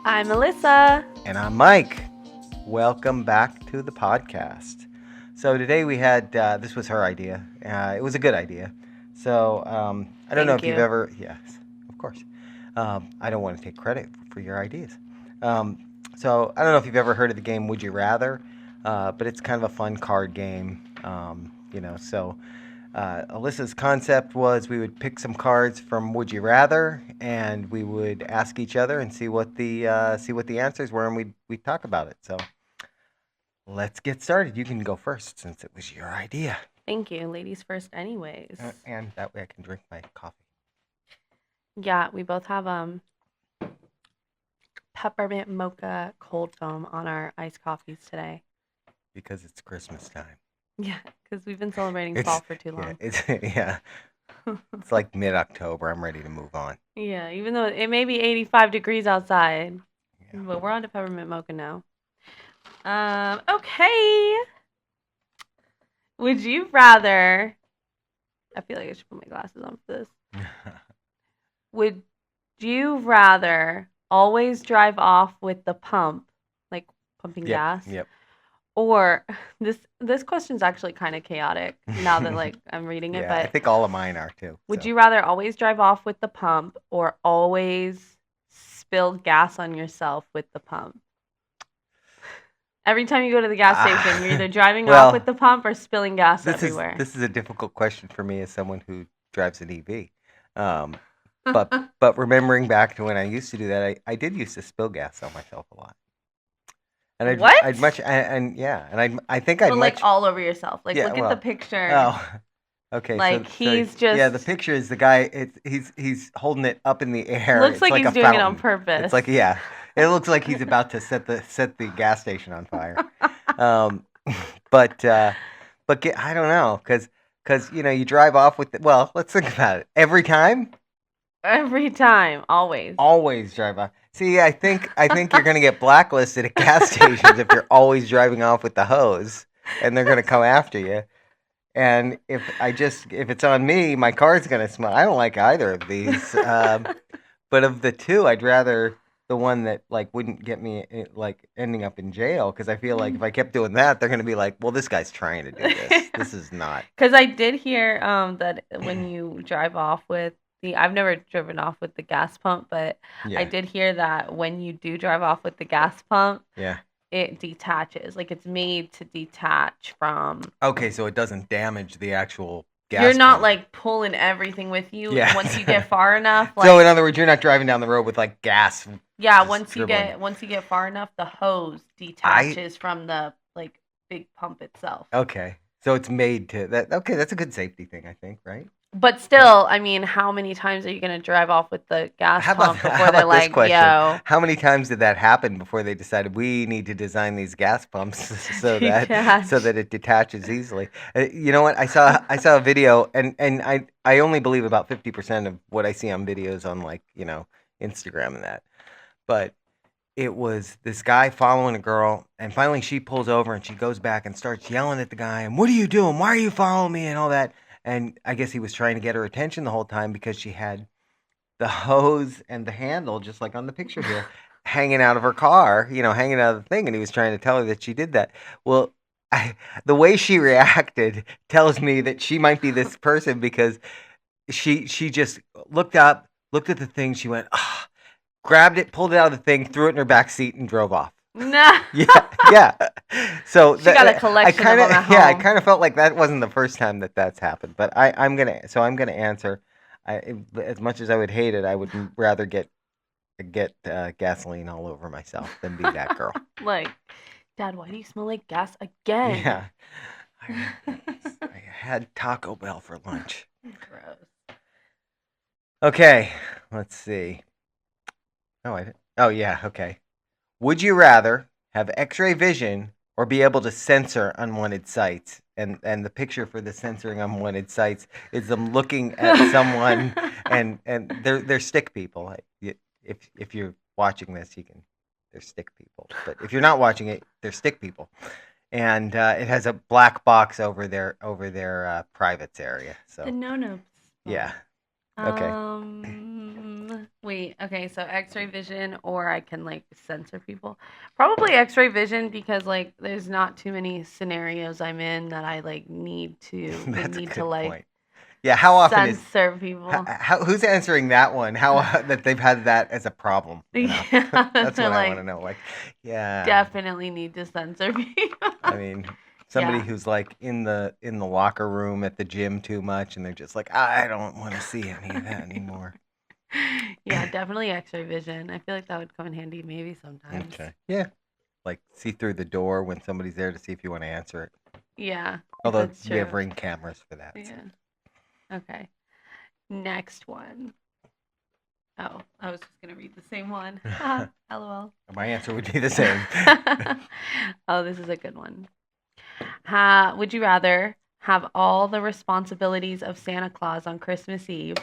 I'm Alyssa. And I'm Mike. Welcome back to the podcast. So today we had, this was her idea. It was a good idea. So I don't know Thank if you've you. ever, yes, of course. I don't want to take credit for your ideas. Um, so I don't know if you've ever heard of the game Would You Rather, but it's kind of a fun card game. Alyssa's concept was we would pick some cards from Would You Rather, and we would ask each other and see what the answers were, and we'd talk about it. So let's get started. You can go first since it was your idea, Thank you. Ladies first, anyways. and that way I can drink my coffee Yeah, we both have peppermint mocha cold foam on our iced coffees today. because it's Christmas time. Yeah, because we've been celebrating It's fall for too yeah, long. it's yeah, it's like mid-October. I'm ready to move on. Yeah, even though it may be 85 degrees outside, Yeah. but we're on to peppermint mocha now. Okay. Would you rather? I feel like I should put my glasses on for this. Would you rather always drive off with the pump, like pumping Yep. gas? Yep. Or this question's actually kind of chaotic now that like I'm reading it, Yeah, I but think all of mine are too. would so. you rather always drive off with the pump or always spill gas on yourself with the pump? Every time you go to the gas station, you're either driving off with the pump or spilling gas everywhere. This is a difficult question for me as someone who drives an EV. But remembering back to when I used to do that, I did used to spill gas on myself a lot. And What? I'd much and yeah, and I think I'd But much like all over yourself. Like Yeah, look at well, the picture. oh, okay. Like, he's just- yeah. The picture is the guy. He's holding it up in the air. Looks It's like like he's a doing it on fountain. purpose. It's like it looks like he's about to set the gas station on fire. Um, but I don't know because you drive off with well, let's think about it. Every time, Every time, always. always drive off. See, I think you're gonna get blacklisted at gas stations if you're always driving off with the hose, and they're gonna come after you. And if it's on me, my car's gonna smell. I don't like either of these. But of the two, I'd rather the one that like wouldn't get me like ending up in jail because I feel like if I kept doing that, they're gonna be like, well, this guy's trying to do this. This is not. Because I did hear that when you drive off with I've never driven off with the gas pump, but Yeah. I did hear that when you do drive off with the gas pump, Yeah. it detaches. Like it's made to detach from. Okay, so it doesn't damage the actual gas. You're not pump. like pulling everything with you. Yeah. Once you get far enough. Like, So in other words, you're not driving down the road with like gas. yeah, just once you dribbling. get far enough, the hose detaches from the like big pump itself. Okay, so it's made to that. Okay, that's a good safety thing, I think, right? But still, I mean, how many times are you going to drive off with the gas How pump about, before how they're about this like, question? yo, How many times did that happen before they decided we need to design these gas pumps so that it detaches easily? You know what? I saw a video, and I only believe about 50% of what I see on videos on like Instagram and that, but it was this guy following a girl, and finally she pulls over and she goes back and starts yelling at the guy, and what are you doing? Why are you following me? And all that. And I guess he was trying to get her attention the whole time because she had the hose and the handle, just like on the picture here, hanging out of her car, hanging out of the thing. And he was trying to tell her that she did that. Well, the way she reacted tells me that she might be this person because she just looked up, looked at the thing, she went, ah, grabbed it, pulled it out of the thing, threw it in her back seat, and drove off. nah. Yeah. So She got a collection of them at home. Yeah, I kind of felt like that wasn't the first time that's happened. But I'm gonna answer. As much as I would hate it, I would rather get gasoline all over myself than be that girl. Like, Dad, why do you smell like gas again? Yeah. I had Taco Bell for lunch. Gross. Okay, let's see. Oh yeah, okay. Would you rather have X-ray vision or be able to censor unwanted sites? And the picture for the censoring unwanted sites is them looking at someone, and they're stick people. If you're watching this, they're stick people. But if you're not watching it, they're stick people. And it has a black box over their privates area. So The no-no. yeah. Okay. Wait, okay, so X-ray vision or I can like censor people. Probably X-ray vision because like there's not too many scenarios I'm in that I like would That's a need to good like point. Yeah, how often is censor people. who's answering that one? How that they've had that as a problem? Yeah, That's they're what I want to like know. Like, yeah, definitely need to censor people. I mean, somebody Yeah. who's like in the locker room at the gym too much, and they're just like, I don't want to see any of that anymore. Yeah, definitely X-ray vision. I feel like that would come in handy maybe sometimes. Okay. Yeah. Like see through the door when somebody's there to see if you want to answer it. Yeah, Although that's we have true. Ring cameras for that. So. Yeah. Okay. Next one. Oh, I was just gonna read the same one. LOL. My answer would be the same. Oh, this is a good one. Would you rather have all the responsibilities of Santa Claus on Christmas Eve?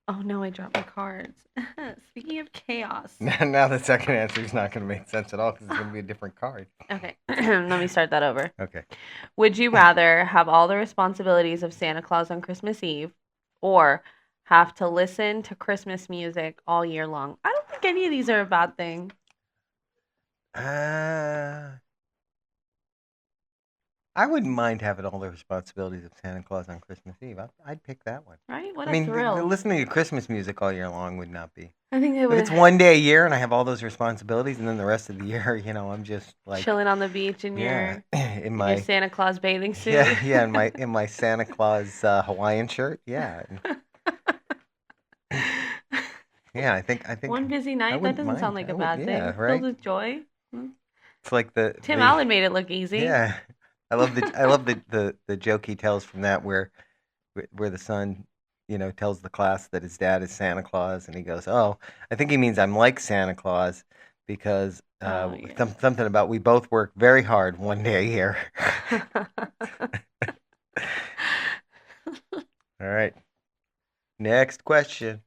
Oh no, I dropped my cards. Speaking of chaos. Now the second answer is not going to make sense at all because it's going to be a different card. Okay, let me start that over. Okay. Would you rather have all the responsibilities of Santa Claus on Christmas Eve or have to listen to Christmas music all year long? I don't think any of these are a bad thing. I wouldn't mind having all the responsibilities of Santa Claus on Christmas Eve. I'd pick that one. Right? What I a mean, thrill. listening to Christmas music all year long would not be. I think it If would. it's one day a year and I have all those responsibilities, and then the rest of the year, I'm just like chilling on the beach in in your Santa Claus bathing suit. Yeah, in my Santa Claus Hawaiian shirt. Yeah. Yeah, I think one busy night. That doesn't sound like a bad thing. Yeah, right. Filled with joy. It's like Tim Allen made it look easy. Yeah, I love the joke he tells from that where the son tells the class that his dad is Santa Claus, and he goes, "Oh, I think he means I'm like Santa Claus because something about we both work very hard one day a year." All right. Next question.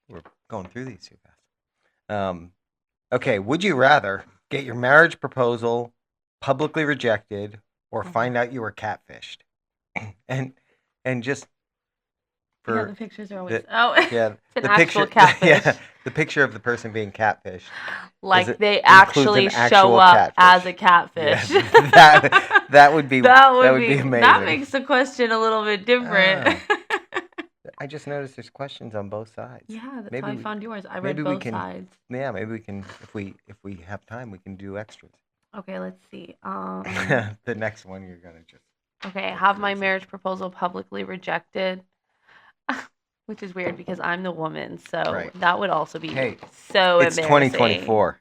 We're going through these too fast. Okay, would you rather get your marriage proposal publicly rejected or find out you were catfished? and just for the pictures are always yeah, it's an actual catfish. Yeah, the picture of the person being catfished. Like they actually show up as a catfish. Yeah, that would be amazing. That makes the question a little bit different. I just noticed there's questions on both sides. Yeah, that's how I found yours. I read both sides. Yeah, maybe we can, if we have time, we can do extras. Okay, let's see. The next one you're gonna just. Okay, have my marriage proposal publicly rejected, which is weird because I'm the woman, so that would also be so it's embarrassing. It's 2024.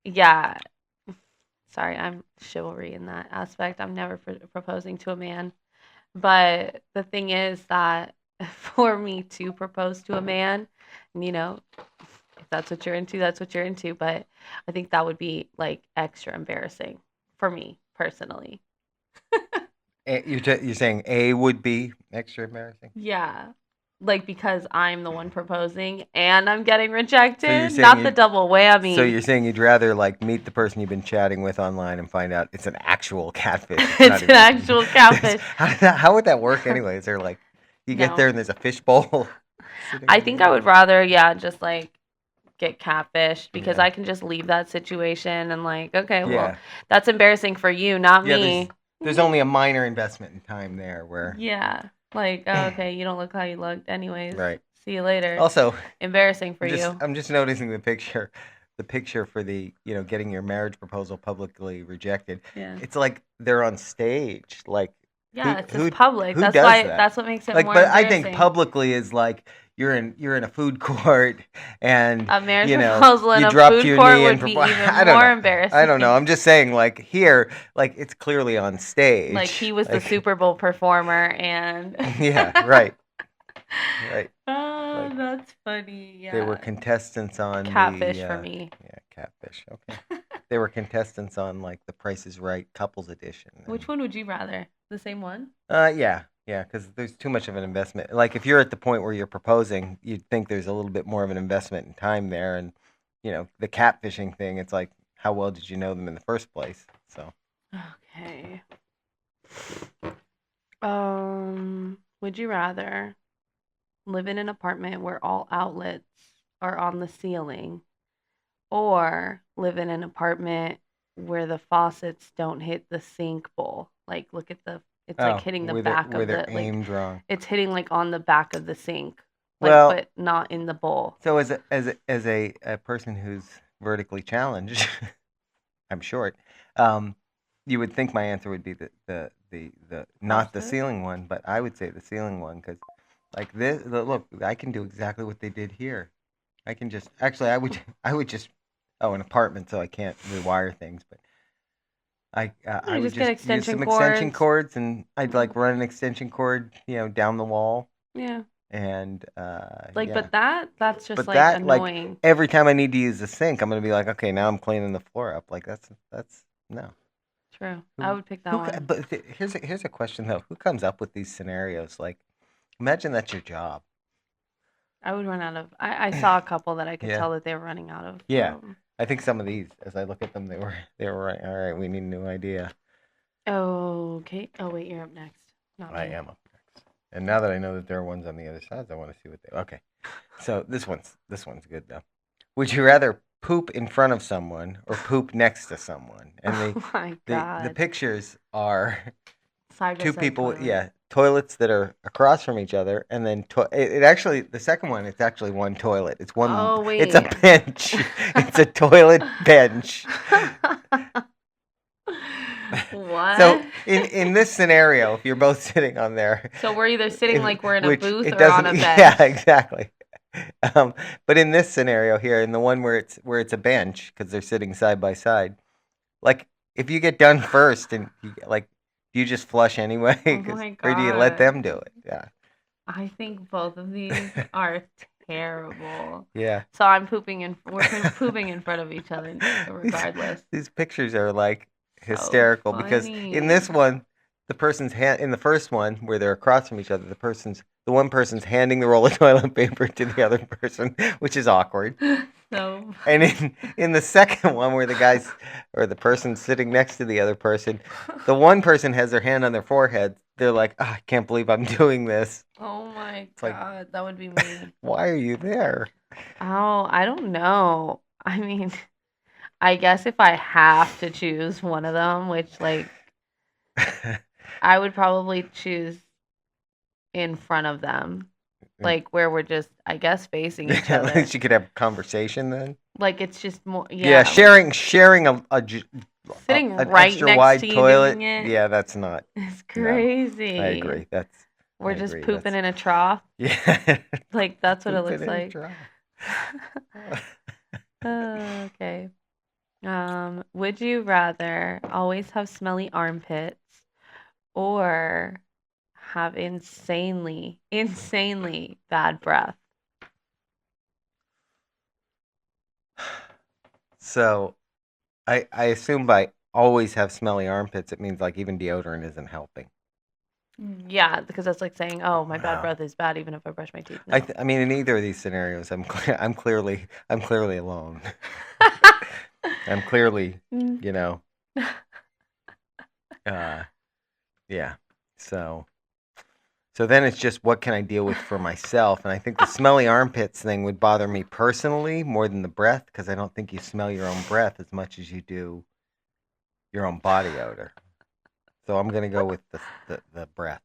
Yeah. Sorry, I'm chivalry in that aspect. I'm never proposing to a man. But the thing is that for me to propose to a man, if that's what you're into, that's what you're into. But I think that would be like extra embarrassing for me personally. You're saying A would be extra embarrassing? Yeah. Like because I'm the one proposing and I'm getting rejected, not the double whammy. So you're saying you'd rather like meet the person you've been chatting with online and find out it's an actual catfish. It's an actual catfish. How would that work anyway? Is there like you get there and there's a fishbowl? I think I would rather just like get catfished because I can just leave that situation and like, okay, well, that's embarrassing for you, not me. There's only a minor investment in time there where like, oh, okay, you don't look how you looked anyways. Right. See you later. Also, embarrassing for you. I'm just noticing the picture for the, getting your marriage proposal publicly rejected. Yeah. It's like they're on stage. Like, it's just public. That's why that's what makes it like, more but embarrassing. I think publicly is like you're in a food court and a marriage proposal in a food court would be even more embarrassing. I don't know. I'm just saying, like here, like it's clearly on stage. Like he was the Super Bowl performer and yeah, right. Oh, that's funny. Yeah. They were contestants on Catfish for me. Yeah, Catfish. Okay. They were contestants on like The Price is Right Couples Edition. Which one would you rather? The same one? Yeah, because there's too much of an investment. Like if you're at the point where you're proposing, you'd think there's a little bit more of an investment in time there, and the catfishing thing. It's like, how well did you know them in the first place? So. Okay. Would you rather live in an apartment where all outlets are on the ceiling, or live in an apartment where the faucets don't hit the sink bowl. Like, look at it's like hitting the back where of they're the, like, aimed wrong. it's hitting like on the back of the sink, like, Well, but not in the bowl. so as a person who's vertically challenged, I'm short. You would think my answer would be the not the Faucet? ceiling one, but I would say the ceiling one because like this. Look, I can do exactly what they did here. I can just actually I would just an apartment, so I can't rewire things, but I You would just get just use extension some extension cords. cords, and I'd like run an extension cord, down the wall, Yeah. and Like, yeah. but that's just But like that annoying. every time I need to use the sink, I'm gonna be like, okay, now I'm cleaning the floor up. Like that's no. True. I would pick that one. But here's a question though. Who comes up with these scenarios? Like, imagine that's your job. I would run out of. I saw a couple that I could Yeah. tell that they were running out of. Yeah. I think some of these, as I look at them, they were right. All right, we need a new idea. Okay. Oh wait, you're up next. Not I me. am up next. And now that I know that there are ones on the other sides, I want to see what they. Okay. So this one's good though. Would you rather poop in front of someone or poop next to someone? And Oh my God. the pictures are Side by two side people, toilet. toilets that are across from each other, and then it actually the second one, it's actually one toilet. It's one. Oh wait. It's a bench. It's a toilet bench. What? So in this scenario, if you're both sitting on there, So we're either sitting like we're in a booth it or on a doesn't. bench. Yeah, exactly. But in this scenario here, in the one where it's a bench because they're sitting side by side, like if you get done first and do you just flush anyway? Oh my Or do you let God. them do it? Yeah. I think both of these are terrible. Yeah. So we're pooping in front of each other regardless. These pictures are like So hysterical because in this funny. one, the person's hand in the first one where they're across from each other, the one person's handing the roll of toilet paper to the other person, which is awkward. So And in the second one where the guy's or the person's sitting next to the other person, the one person has their hand on their forehead. They're like, oh, I can't believe I'm doing this. oh my like- God, that would be me. Why are you there? Oh, I don't know. I mean, I guess if I have to choose one of them, which like I would probably choose in front of them. Like where we're just, I guess, facing each At other. least you could have conversation then. Like it's just more, Yeah, sharing sitting an right extra next wide to you toilet. doing it. Yeah, that's not. It's crazy. I agree. We're I just agree, pooping that's- in a trough. Yeah. Like that's what it Poop looks in a like. trough. Okay. Would you rather always have smelly armpits or have insanely bad breath? So, I assume by always have smelly armpits, it means like even deodorant isn't helping. Yeah, because that's like saying, "Oh, my bad Wow. breath is bad even if I brush my teeth." No. I mean, in either of these scenarios, I'm clearly alone. I'm clearly, Mm. yeah. So then it's just what can I deal with for myself, and I think the smelly armpits thing would bother me personally more than the breath because I don't think you smell your own breath as much as you do your own body odor. So I'm gonna go with the breath.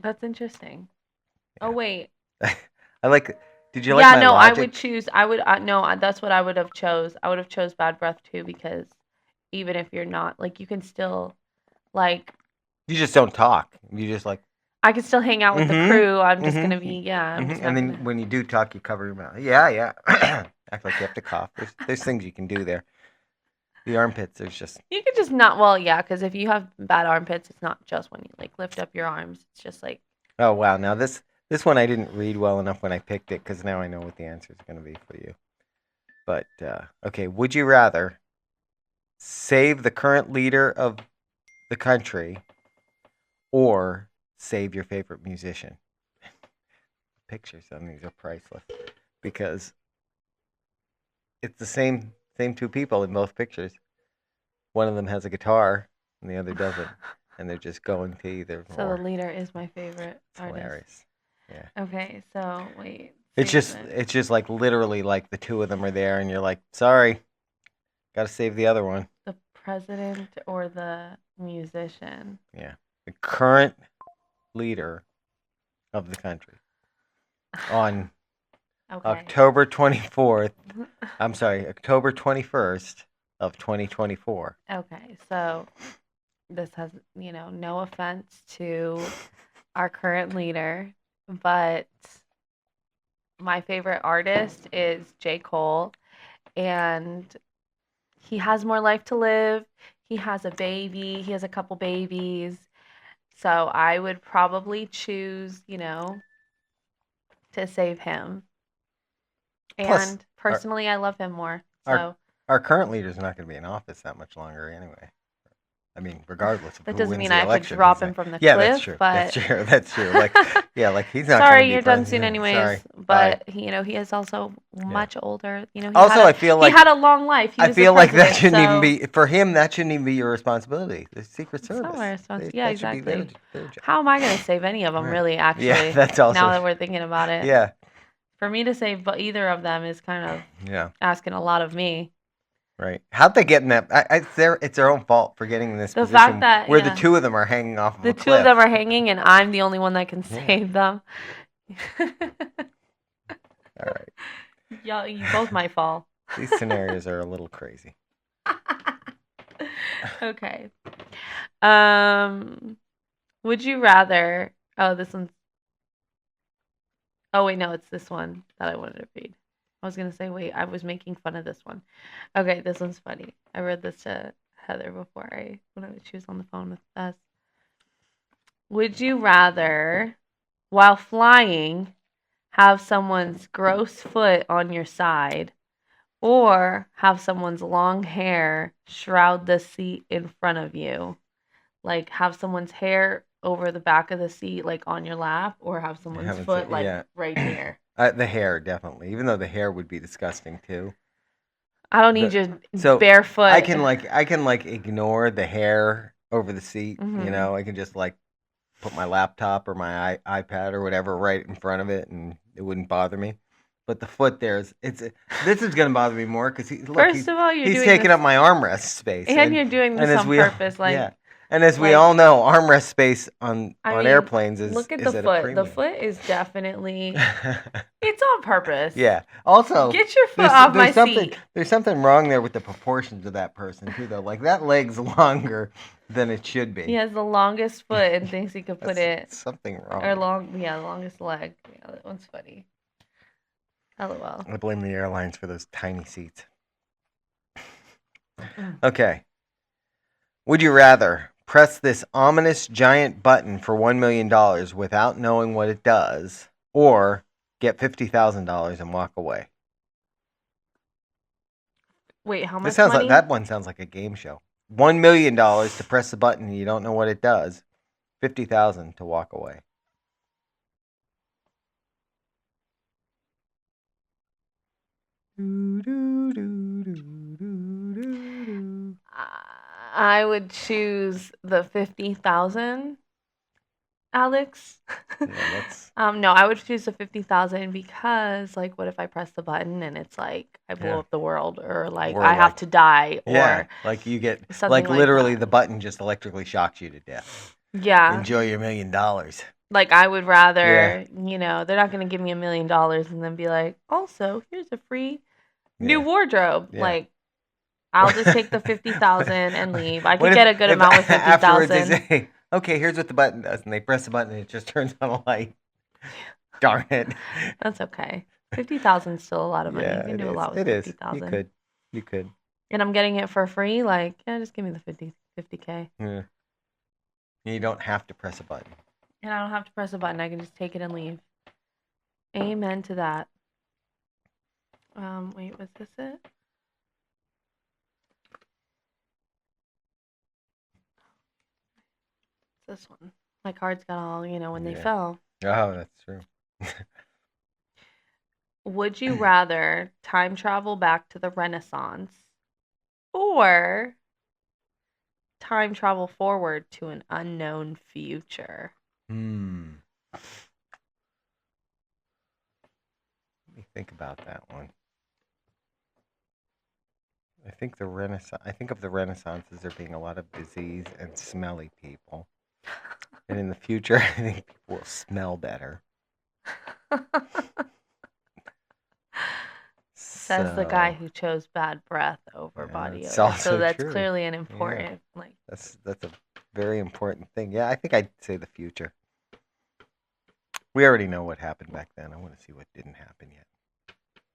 That's interesting. Yeah. Oh wait. I like. Did you like Yeah, my no, logic? I would choose. I would no. That's what I would have chose. I would have chose bad breath too because even if you're not like, you can still like. You just don't talk. You just like. I can still hang out with the Mhm, crew. I'm just mhm, gonna be I'm just And not then gonna- when you do talk, you cover your mouth. Yeah. Act like you have to cough. There's things you can do there. The armpits, there's just. You could just not. Well, yeah, because if you have bad armpits, it's not just when you like lift up your arms. It's just like. Oh wow! Now this one I didn't read well enough when I picked it because now I know what the answer is going to be for you. But okay, would you rather save the current leader of the country or save your favorite musician? Pictures on these are priceless because it's the same two people in both pictures. One of them has a guitar and the other doesn't, and they're just going to either. So the leader is my favorite It's artist. hilarious. Yeah. Okay, so wait. It's just like literally like the two of them are there, and you're like, sorry, got to save the other one. The president or the musician? Yeah, the current leader of the country on October 24th. I'm sorry, October 21st of 2024. Okay, so this has, no offense to our current leader, but my favorite artist is J. Cole, and he has more life to live. He has a baby, he has a couple babies. So I would probably choose, to save him. Plus, And personally, I love him more. So our current leader's not going to be in office that much longer anyway. I mean, regardless of that who doesn't wins mean the I have to election. drop him from the Yeah, cliff. that's true. But That's true. Like, yeah, like he's not. sorry, gonna be you're done president. soon, anyways. Sorry. But he is also much older. Also, I feel like he had a long life. I feel like that shouldn't even be for him. That shouldn't even be your responsibility. The Secret Service. It's not my responsibility. Yeah, exactly. Their job. How am I going to save any of them, really? Actually, yeah, that's also now that we're thinking about it. Yeah. For me to save either of them is kind of asking a lot of me. Right. How'd they get in that? It's their own fault for getting in this position fact that, where the two of them are hanging off of a cliff. The two of them are hanging, and I'm the only one that can save them. All right. Yeah, you both might fall. These scenarios are a little crazy. Okay. Would you rather? Oh, this one's. Oh wait, no, it's this one that I wanted to read. I was gonna say, wait, I was making fun of this one. Okay, this one's funny. I read this to Heather when she was on the phone with us. Would you rather, while flying, have someone's gross foot on your side, or have someone's long hair shroud the seat in front of you? Like, have someone's hair over the back of the seat, like on your lap, or have someone's foot, right here? The hair, definitely. Even though the hair would be disgusting too. I don't need you barefoot. I can ignore the hair over the seat. Mm-hmm. I can just put my laptop or my iPad or whatever right in front of it, and it wouldn't bother me. But the foot this is gonna bother me more because he's taking up my armrest space, and you're doing this on purpose, And as we all know, armrest space on airplanes is look at the foot. The foot is definitely it's on purpose. Yeah. Also, get your foot off my seat. There's something wrong there with the proportions of that person too, though. Like that leg's longer than it should be. He has the longest foot and thinks he could put it something wrong. Or the longest leg. Yeah, that one's funny. LOL. I blame the airlines for those tiny seats. Okay. Would you rather press this ominous giant button for $1 million without knowing what it does, or get $50,000 and walk away? Wait, how much money? That one sounds like a game show. $1 million to press the button and you don't know what it does. $50,000 to walk away. I would choose the 50,000, Alex. No, I would choose the 50,000 because, what if I press the button and it's I blow up the world, or I have to die, or you get literally the button just electrically shocks you to death. Yeah. Enjoy your $1 million. I would rather, they're not going to give me $1 million and then be like, also, here's a free new wardrobe. Yeah. I'll just take the 50,000 and leave. I could get a good amount with 50,000. They say, okay, here's what the button does, and they press the button and it just turns on a light. Darn it. That's okay. 50,000 is still a lot of money. You can do a lot with 50,000. You could. And I'm getting it for free. Just give me the 50K. Yeah. You don't have to press a button. And I don't have to press a button. I can just take it and leave. Amen to that. Wait, was this it? This one. My cards got all, when they fell. Oh, that's true. Would you rather time travel back to the Renaissance, or time travel forward to an unknown future? think about that one. I think the Renaissance. I think of the Renaissance as there being a lot of disease and smelly people, and in the future, I think people will smell better. Says the guy who chose bad breath over body odor. So that's true. Clearly an important That's a very important thing. Yeah, I think I'd say the future. We already know what happened back then. I want to see what didn't happen yet.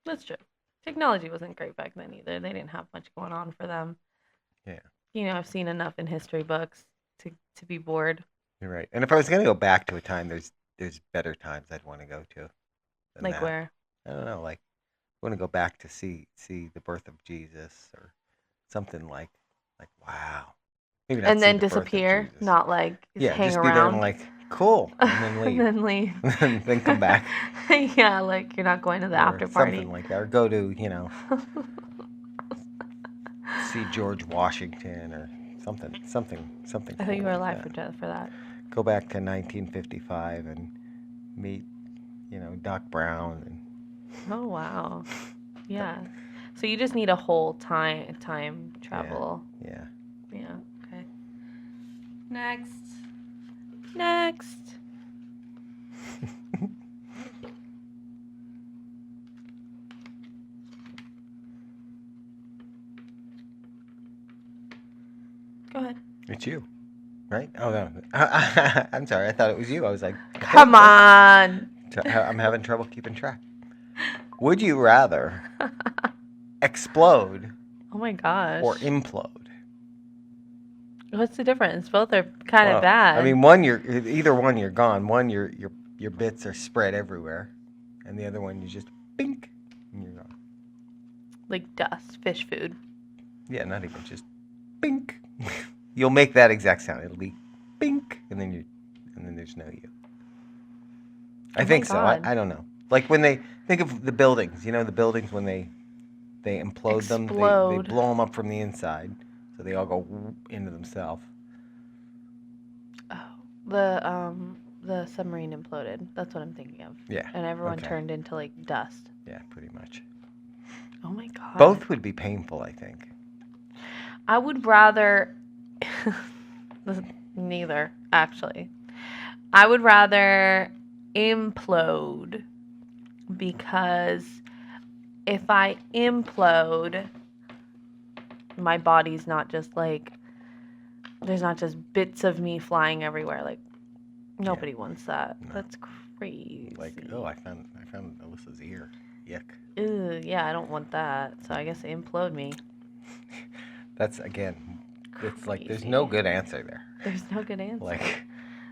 That's true. Technology wasn't great back then either. They didn't have much going on for them. Yeah. You know, I've seen enough in history books to be bored. You're right. And if I was going to go back to a time, there's better times I'd want to go to. Like that. Where? I don't know. Like, I want to go back to see the birth of Jesus or something like wow. Maybe not and then disappear, not like hang just around. Be there and like cool, and then leave. And then leave. And then come back. Yeah, like you're not going to the after party. Something like that, or go to see George Washington or something. I thought you were alive for that. Go back to 1955 and meet, Doc Brown and. Oh wow, yeah. So you just need a whole time travel. Yeah. Yeah. Okay. Next. Go ahead. It's you, right? Oh no, I'm sorry. I thought it was you. I was like, come on. I'm having trouble keeping track. Would you rather explode? Oh my gosh. Or implode? What's the difference? Both are kind of bad. I mean, either one you're gone. One your bits are spread everywhere, and the other one you just bink and you're gone. Like dust, fish food. Yeah, not even just bink. You'll make that exact sound. It'll be bink, and then there's no you. I think so. I don't know. Like when they think of the buildings, the buildings when they implode them, they blow them up from the inside, so they all go into themselves. Oh, the submarine imploded. That's what I'm thinking of. Yeah. And everyone turned into like dust. Yeah, pretty much. Oh my god. Both would be painful, I think. I would rather neither, actually. I would rather implode because if I implode, my body's not just like there's not just bits of me flying everywhere. Like nobody wants that. No. That's crazy. Like, oh, I found Alyssa's ear. Yuck. Ew, yeah, I don't want that. So I guess implode me. That's again. It's like there's no good answer there. There's no good answer. Like,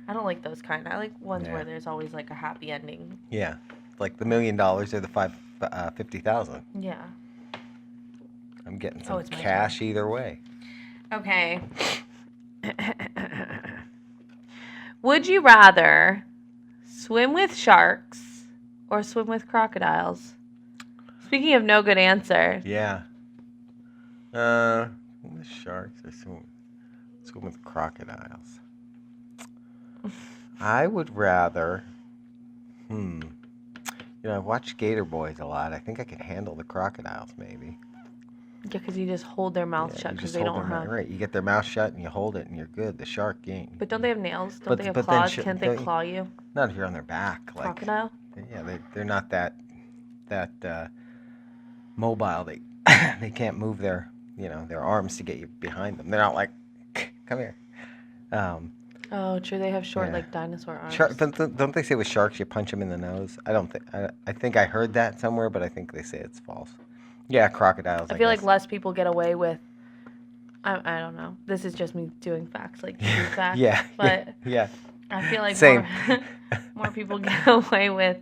I don't like those kind. I like ones where there's always like a happy ending. Yeah, like the $1 million or the $50,000. Yeah. I'm getting some cash either way. Okay. Would you rather swim with sharks or swim with crocodiles? Speaking of no good answer. Yeah. Swim with sharks or swim with crocodiles? I would rather. I've watched Gator Boys a lot. I think I could handle the crocodiles, maybe. Yeah, because you just hold their mouth shut because they don't have. Right, you get their mouth shut and you hold it and you're good. The shark ain't. But don't they have nails? Don't they have claws? Can't they claw you? Not if you're on their back. Like, crocodile? Yeah, they're not that mobile. They can't move their arms to get you behind them. They're not like, come here. Oh, true. They have short, like dinosaur arms. Don't they say with sharks you punch them in the nose? I think I heard that somewhere, but I think they say it's false. Yeah, crocodiles. I feel like less people get away with. I don't know. This is just me doing facts, like true facts. Yeah. But yeah. I feel like Same. more people get away with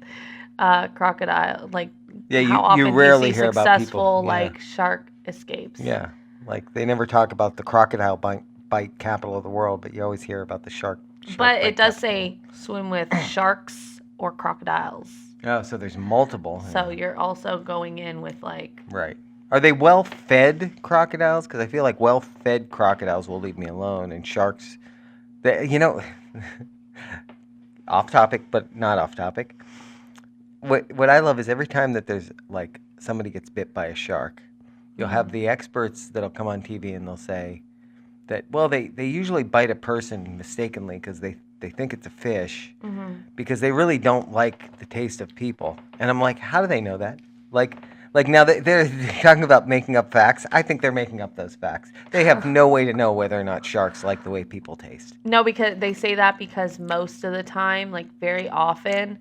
crocodile. Like how often you rarely you see hear successful about people. like shark escapes. Yeah, like they never talk about the crocodile bite capital of the world, but you always hear about the shark but it does say swim with sharks or crocodiles. Oh, so there's multiple. So you're also going in with like... Right. Are they well-fed crocodiles? Because I feel like well-fed crocodiles will leave me alone, and sharks... off topic, but not off topic. what I love is every time that there's like somebody gets bit by a shark, you'll have the experts that'll come on TV and they'll say that, well, they usually bite a person mistakenly because they think it's a fish because they really don't like the taste of people. And I'm like, how do they know that? Like now they're talking about making up facts. I think they're making up those facts. They have no way to know whether or not sharks like the way people taste. No, because they say that because most of the time, like very often,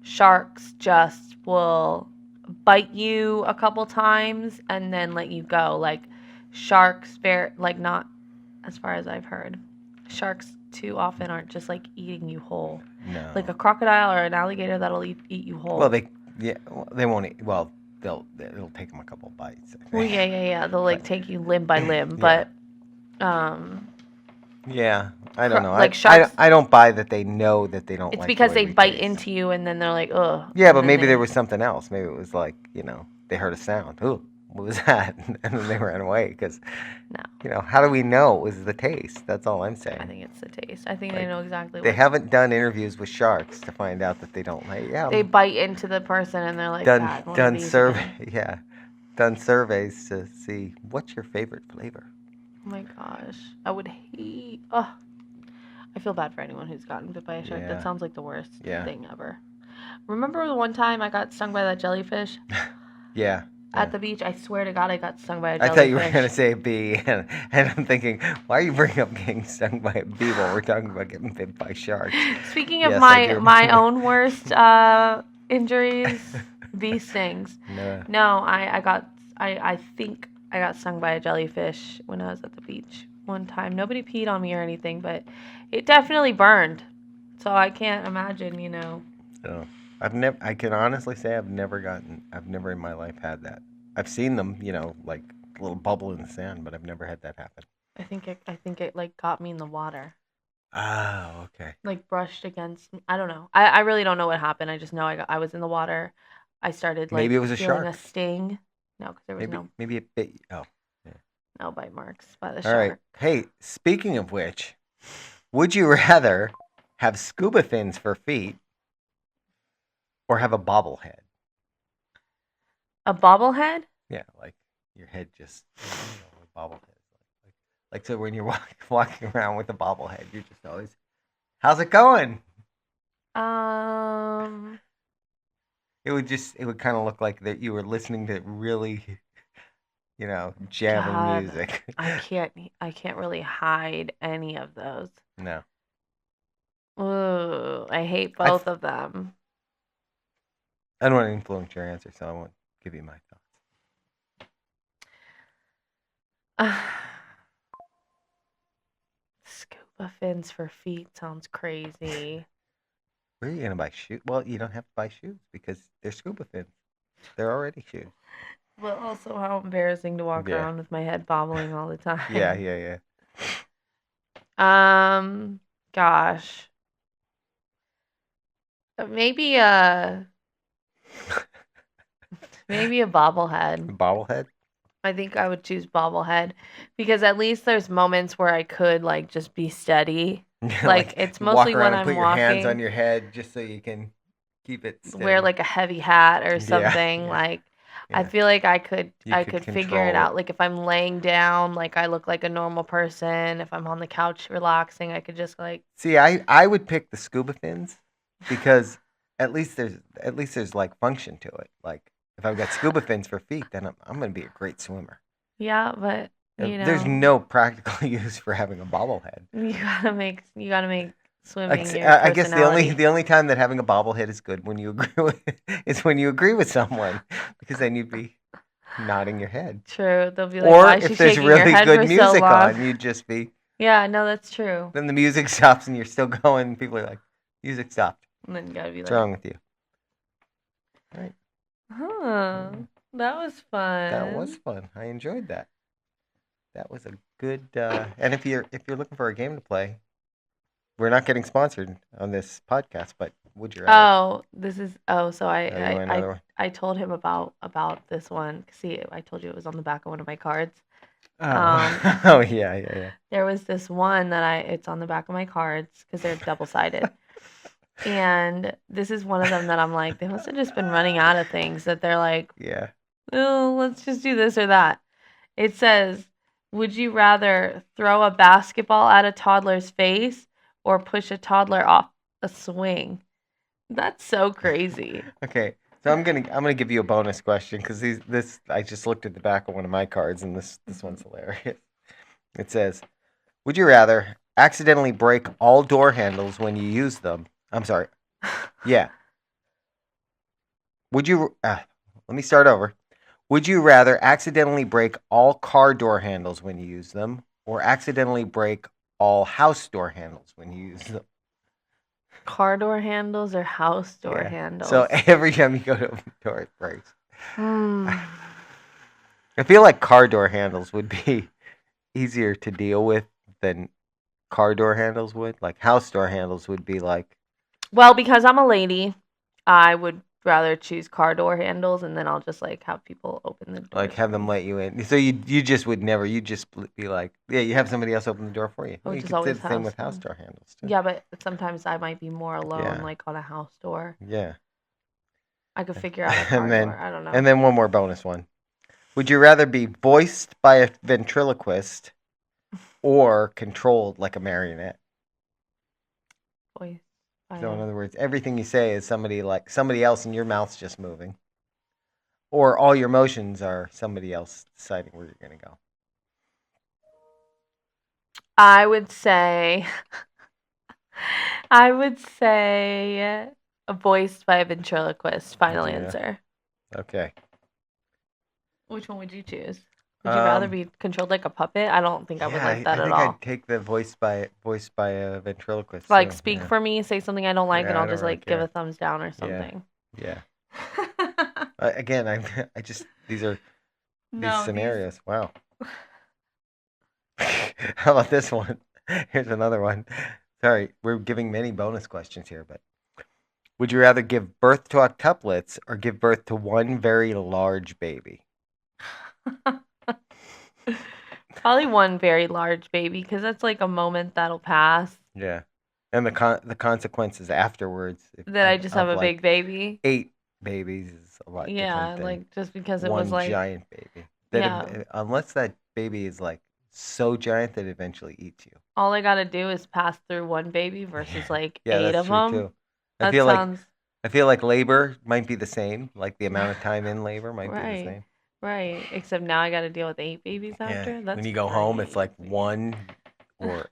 sharks just will bite you a couple times and then let you go. Like sharks, like not as far as I've heard, sharks too often aren't just like eating you whole. No. Like a crocodile or an alligator that'll eat you whole. Well, they won't eat. Well, it'll take them a couple of bites. Well, yeah. They'll like take you limb by limb, but yeah, I don't know. Like sharks, I don't buy that they know that they don't. It's like because the way they we bite taste. into you and then they're like, ugh. Yeah, but maybe there was something else. Maybe it was like, they heard a sound. Ooh, what was that? And then they ran away because, how do we know it was the taste? That's all I'm saying. I think it's the taste. I think they know exactly what. They haven't done interviews with sharks to find out that they don't like. Yeah, they bite into the person and they're like, done surveys to see what's your favorite flavor. Oh my gosh, I would hate. Oh, I feel bad for anyone who's gotten bit by a shark. That sounds like the worst thing ever. Remember the one time I got stung by that jellyfish? Yeah. At the beach, I swear to God, I got stung by a jellyfish. I thought you were going to say a bee, and I'm thinking, why are you bringing up getting stung by a bee while we're talking about getting bit by sharks? Speaking of my own worst injuries, bee stings. No, I think I got stung by a jellyfish when I was at the beach one time. Nobody peed on me or anything, but it definitely burned. So I can't imagine, Oh. I can honestly say I've never in my life had that. I've seen them, like a little bubble in the sand, but I've never had that happen. I think it like got me in the water. Oh, okay. Like brushed against me. I don't know. I really don't know what happened. I just know I was in the water. I started like maybe it was a feeling shark. A sting. No, because there was maybe it bit. Oh, yeah. No bite marks by the All shark. All right. Hey, speaking of which, would you rather have scuba fins for feet or have a bobblehead? A bobblehead? Yeah, like your head just a bobblehead. Like so when you're walking around with a bobblehead, you're just always, how's it going? It would kind of look like that you were listening to really, jamming music. I can't really hide any of those. No. Ooh, I hate both of them. I don't want to influence your answer, so I won't give you my thoughts. Scuba fins for feet sounds crazy. Where are you going to buy shoes? Well, you don't have to buy shoes because they're scuba fins. They're already shoes. But also how embarrassing to walk around with my head bobbling all the time. Yeah. Gosh. Maybe a bobblehead. Bobblehead? I think I would choose bobblehead because at least there's moments where I could like just be steady. Like it's mostly when I'm walking. Put your hands on your head just so you can keep it steady. Wear like a heavy hat or something. Like I feel like I could figure it out. Like if I'm laying down, like I look like a normal person. If I'm on the couch relaxing, I could just like. See, I would pick the scuba fins because at least there's like function to it. Like if I've got scuba fins for feet, then I'm going to be a great swimmer. Yeah, but there's no practical use for having a bobblehead. You gotta make swimming your I guess the only time that having a bobblehead is good when you agree with someone, because then you'd be nodding your head. True, they'll be like, or why is if she there's shaking your really head good for music so long? on, you'd just be. Yeah, no, that's true. Then the music stops and you're still going. And people are like, music stopped. And then you gotta be What's wrong with you? All right. Huh. That was fun. That was fun. I enjoyed that. That was a good. And if you're looking for a game to play, we're not getting sponsored on this podcast, but would you rather? So I told him about this one. See, I told you it was on the back of one of my cards. Oh, yeah. There was this one that it's on the back of my cards because they're double-sided. And this is one of them that I'm like, they must have just been running out of things that they're like, Yeah. oh, let's just do this or that. It says, would you rather throw a basketball at a toddler's face or push a toddler off a swing? That's so crazy. Okay. So I'm gonna give you a bonus question because this I just looked at the back of one of my cards and this one's hilarious. It says, would you rather accidentally break all door handles when you use them? I'm sorry. Yeah. Would you let me start over. Would you rather accidentally break all car door handles when you use them or accidentally break all house door handles when you use them? Car door handles or house door Yeah. handles? So every time you go to open the door, it breaks. Hmm. I feel like car door handles would be easier to deal with than car door handles would. Like house door handles would be like, Well, because I'm a lady, I would rather choose car door handles, and then I'll just like have people open the door. have them let you in. So you just would never. You just be like, yeah, you have somebody else open the door for you. I would You just could say always the same have with house some. door handles too. Yeah, but sometimes I might be more alone, Yeah. like on a house door. Yeah. I could figure out a car door. I don't know. And then one more bonus one. Would you rather be voiced by a ventriloquist or controlled like a marionette? Voice. So in other words, everything you say is somebody else and your mouth's just moving. Or all your motions are somebody else deciding where you're going to go. I would say voiced by a ventriloquist. Final Yeah. answer. Okay. Which one would you choose? Would you rather be controlled like a puppet? I don't think I would like that at all. I think I'd take the voiced by a ventriloquist. Like too. speak for me, say something I don't like, and Yeah, I I'll just don't like really give a care. thumbs down or something. Yeah. Again, I just these are these scenarios. Wow. How about this one? Here's another one. Sorry, we're giving many bonus questions here, but would you rather give birth to octuplets or give birth to one very large baby? Probably one very large baby because that's like a moment that'll pass. Yeah, and the consequences afterwards. That I just have a big baby. 8 babies is a lot Yeah, different than like just because it one was like giant baby. Yeah. Unless that baby is like so giant that it eventually eats you. All I gotta do is pass through one baby versus like Yeah, 8 that's of true them. too. I feel like labor might be the same. Like the amount of time in labor might be the right, same. right. Except now I gotta deal with 8 babies after. Yeah. That's When you go home, it's like crazy. 1 or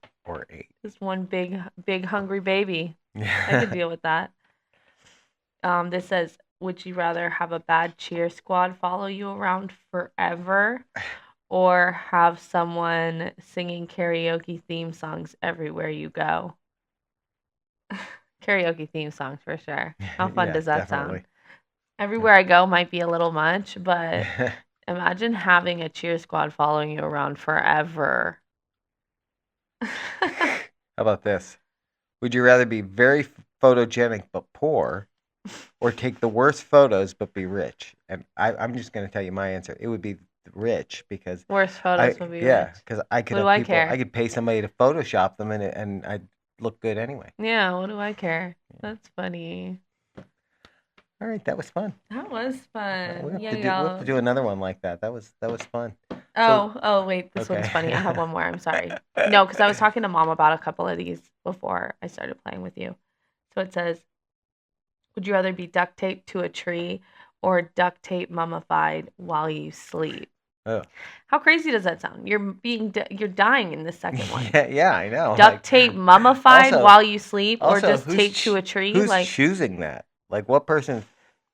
8. Just one big hungry baby. I could deal with that. This says, would you rather have a bad cheer squad follow you around forever or have someone singing karaoke theme songs everywhere you go? Karaoke theme songs for sure. How fun Yeah, does that definitely. sound? Everywhere I go might be a little much, but imagine having a cheer squad following you around forever. How about this? Would you rather be very photogenic but poor or take the worst photos but be rich? And I'm just going to tell you my answer. It would be rich because Worst photos would be yeah, rich. because I could What do have I people. care? I could pay somebody to Photoshop them and I'd look good anyway. Yeah, what do I care? That's funny. All right, that was fun. That was fun. We'll Yeah, have to do another one like that. That was fun. Oh, wait, this one's Okay. funny. I have one more. I'm sorry. No, because I was talking to mom about a couple of these before I started playing with you. So it says, would you rather be duct taped to a tree or duct tape mummified while you sleep? Oh. How crazy does that sound? You're dying in the second one. Yeah, I know. Duct tape mummified also- while you sleep, or Also, just who's taped to a tree? Who's Like, choosing that? Like, what person?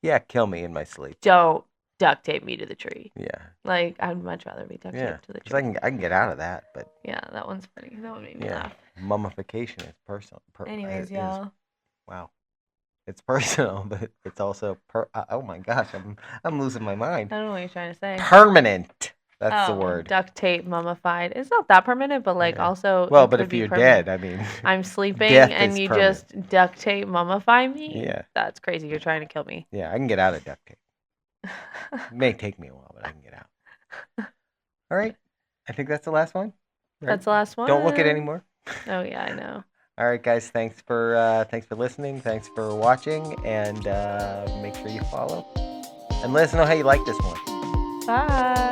Yeah, kill me in my sleep. don't duct tape me to the tree. Yeah, Like, I'd much rather be duct taped to the because tree. I can get out of that, but Yeah, that one's funny. That one made me laugh. mummification is personal. Anyways, y'all. Wow, it's personal, but it's also oh my gosh, I'm losing my mind. I don't know what you're trying to say. Permanent. That's the word. Duct tape mummified. It's not that permanent, but like also. Well, it but could if be you're permanent. dead, I mean. I'm sleeping Death and is you permanent. just duct tape mummify me. Yeah. That's crazy. You're trying to kill me. Yeah, I can get out of duct tape. It may take me a while, but I can get out. All right. I think that's the last one. Right? That's the last one. Don't look at any more. Oh yeah, I know. All right, guys. Thanks for listening. Thanks for watching, and make sure you follow. And let us know how you like this one. Bye.